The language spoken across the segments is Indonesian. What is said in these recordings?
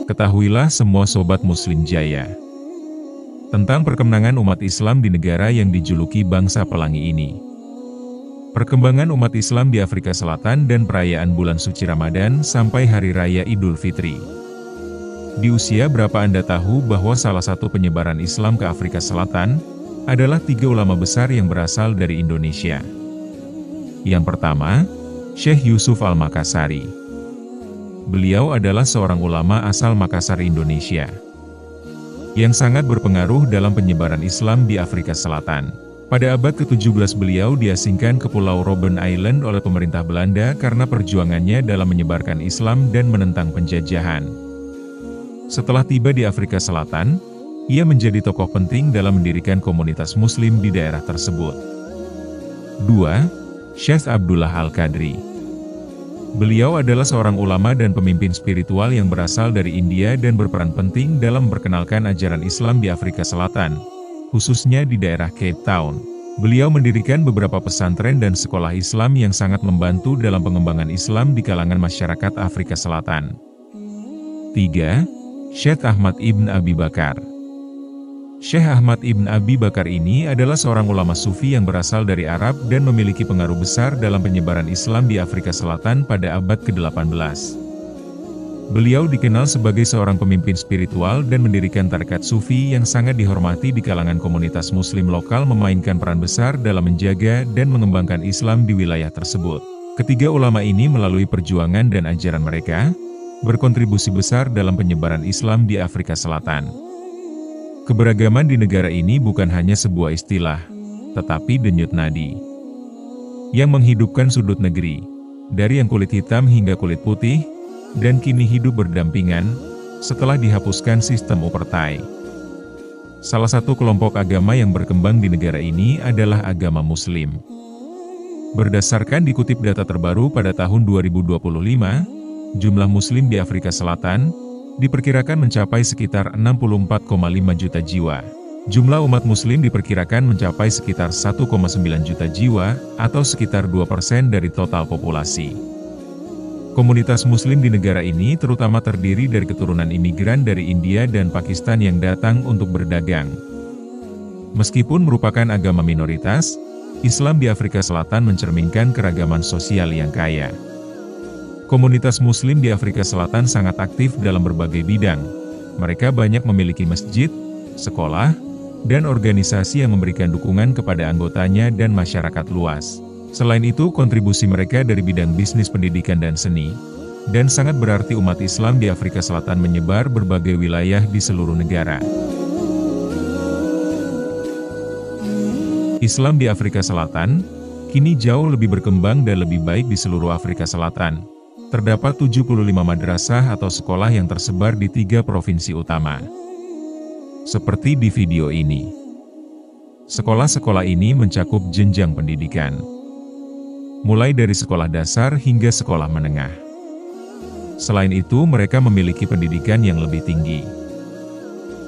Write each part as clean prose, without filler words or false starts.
Ketahuilah semua Sobat Muslim Jaya, tentang perkembangan umat Islam di negara yang dijuluki bangsa pelangi ini. Perkembangan umat Islam di Afrika Selatan dan perayaan bulan suci Ramadan sampai Hari Raya Idul Fitri. Di usia berapa Anda tahu bahwa salah satu penyebaran Islam ke Afrika Selatan adalah 3 ulama besar yang berasal dari Indonesia? Yang pertama, Syekh Yusuf Al-Makassari. Beliau adalah seorang ulama asal Makassar, Indonesia, yang sangat berpengaruh dalam penyebaran Islam di Afrika Selatan. Pada abad ke-17 beliau diasingkan ke Pulau Robben Island oleh pemerintah Belanda karena perjuangannya dalam menyebarkan Islam dan menentang penjajahan. Setelah tiba di Afrika Selatan, ia menjadi tokoh penting dalam mendirikan komunitas Muslim di daerah tersebut. 2. Syekh Abdullah Al-Qadri. Beliau adalah seorang ulama dan pemimpin spiritual yang berasal dari India dan berperan penting dalam memperkenalkan ajaran Islam di Afrika Selatan, khususnya di daerah Cape Town. Beliau mendirikan beberapa pesantren dan sekolah Islam yang sangat membantu dalam pengembangan Islam di kalangan masyarakat Afrika Selatan. 3. Syekh Ahmad Ibn Abi Bakar. Syekh Ahmad Ibn Abi Bakar ini adalah seorang ulama sufi yang berasal dari Arab dan memiliki pengaruh besar dalam penyebaran Islam di Afrika Selatan pada abad ke-18. Beliau dikenal sebagai seorang pemimpin spiritual dan mendirikan tarekat sufi yang sangat dihormati di kalangan komunitas Muslim lokal, memainkan peran besar dalam menjaga dan mengembangkan Islam di wilayah tersebut. Ketiga ulama ini melalui perjuangan dan ajaran mereka, berkontribusi besar dalam penyebaran Islam di Afrika Selatan. Keberagaman di negara ini bukan hanya sebuah istilah, tetapi denyut nadi yang menghidupkan sudut negeri, dari yang kulit hitam hingga kulit putih, dan kini hidup berdampingan, setelah dihapuskan sistem apartheid. Salah satu kelompok agama yang berkembang di negara ini adalah agama Muslim. Berdasarkan dikutip data terbaru pada tahun 2025, jumlah Muslim di Afrika Selatan diperkirakan mencapai sekitar 64,5 juta jiwa. Jumlah umat Muslim diperkirakan mencapai sekitar 1,9 juta jiwa, atau sekitar 2% dari total populasi. Komunitas Muslim di negara ini terutama terdiri dari keturunan imigran dari India dan Pakistan yang datang untuk berdagang. Meskipun merupakan agama minoritas, Islam di Afrika Selatan mencerminkan keragaman sosial yang kaya. Komunitas Muslim di Afrika Selatan sangat aktif dalam berbagai bidang. Mereka banyak memiliki masjid, sekolah, dan organisasi yang memberikan dukungan kepada anggotanya dan masyarakat luas. Selain itu, kontribusi mereka dari bidang bisnis, pendidikan, dan seni, dan sangat berarti umat Islam di Afrika Selatan menyebar berbagai wilayah di seluruh negara. Islam di Afrika Selatan kini jauh lebih berkembang dan lebih baik di seluruh Afrika Selatan. Terdapat 75 madrasah atau sekolah yang tersebar di 3 provinsi utama. Seperti di video ini. Sekolah-sekolah ini mencakup jenjang pendidikan, mulai dari sekolah dasar hingga sekolah menengah. Selain itu, mereka memiliki pendidikan yang lebih tinggi.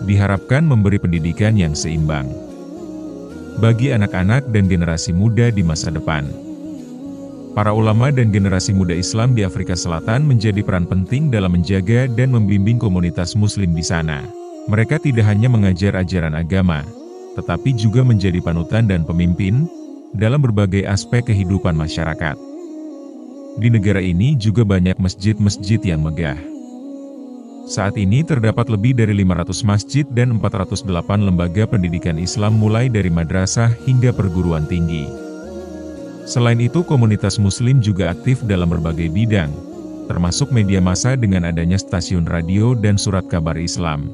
Diharapkan memberi pendidikan yang seimbang bagi anak-anak dan generasi muda di masa depan. Para ulama dan generasi muda Islam di Afrika Selatan menjadi peran penting dalam menjaga dan membimbing komunitas Muslim di sana. Mereka tidak hanya mengajar ajaran agama, tetapi juga menjadi panutan dan pemimpin dalam berbagai aspek kehidupan masyarakat. Di negara ini juga banyak masjid-masjid yang megah. Saat ini terdapat lebih dari 500 masjid dan 408 lembaga pendidikan Islam mulai dari madrasah hingga perguruan tinggi. Selain itu, komunitas Muslim juga aktif dalam berbagai bidang, termasuk media massa dengan adanya stasiun radio dan surat kabar Islam.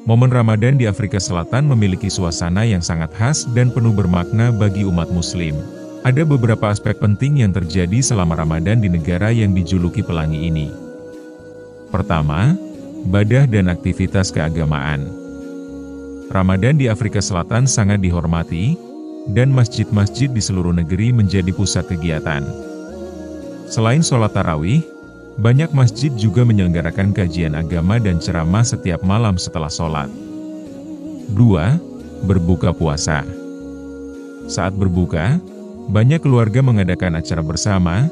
Momen Ramadan di Afrika Selatan memiliki suasana yang sangat khas dan penuh bermakna bagi umat Muslim. Ada beberapa aspek penting yang terjadi selama Ramadan di negara yang dijuluki pelangi ini. Pertama, ibadah dan aktivitas keagamaan. Ramadan di Afrika Selatan sangat dihormati, dan masjid-masjid di seluruh negeri menjadi pusat kegiatan. Selain sholat tarawih, banyak masjid juga menyelenggarakan kajian agama dan ceramah setiap malam setelah sholat. 2. Berbuka puasa. Saat berbuka, banyak keluarga mengadakan acara bersama,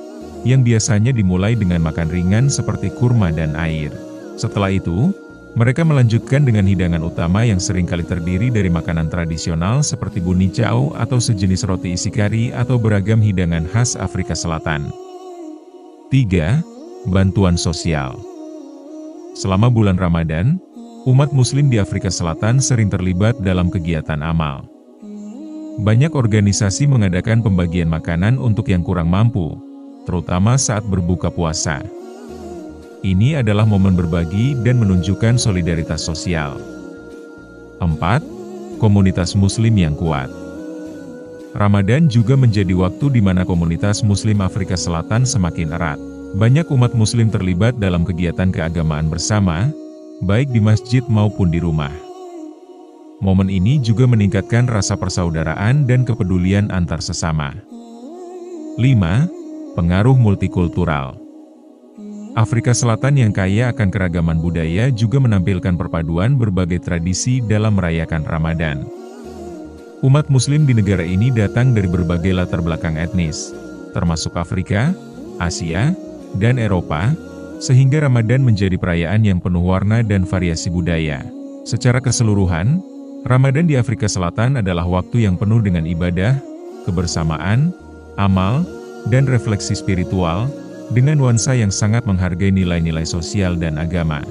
yang biasanya dimulai dengan makan ringan seperti kurma dan air. Setelah itu, mereka melanjutkan dengan hidangan utama yang seringkali terdiri dari makanan tradisional seperti bunicau atau sejenis roti isi kari atau beragam hidangan khas Afrika Selatan. 3. Bantuan sosial. Selama bulan Ramadan, umat Muslim di Afrika Selatan sering terlibat dalam kegiatan amal. Banyak organisasi mengadakan pembagian makanan untuk yang kurang mampu, terutama saat berbuka puasa. Ini adalah momen berbagi dan menunjukkan solidaritas sosial. 4. Komunitas Muslim yang kuat. Ramadan juga menjadi waktu di mana komunitas Muslim Afrika Selatan semakin erat. Banyak umat Muslim terlibat dalam kegiatan keagamaan bersama, baik di masjid maupun di rumah. Momen ini juga meningkatkan rasa persaudaraan dan kepedulian antar sesama. 5. Pengaruh multikultural. Afrika Selatan yang kaya akan keragaman budaya juga menampilkan perpaduan berbagai tradisi dalam merayakan Ramadan. Umat Muslim di negara ini datang dari berbagai latar belakang etnis, termasuk Afrika, Asia, dan Eropa, sehingga Ramadan menjadi perayaan yang penuh warna dan variasi budaya. Secara keseluruhan, Ramadan di Afrika Selatan adalah waktu yang penuh dengan ibadah, kebersamaan, amal, dan refleksi spiritual, dengan nuansa yang sangat menghargai nilai-nilai sosial dan agama.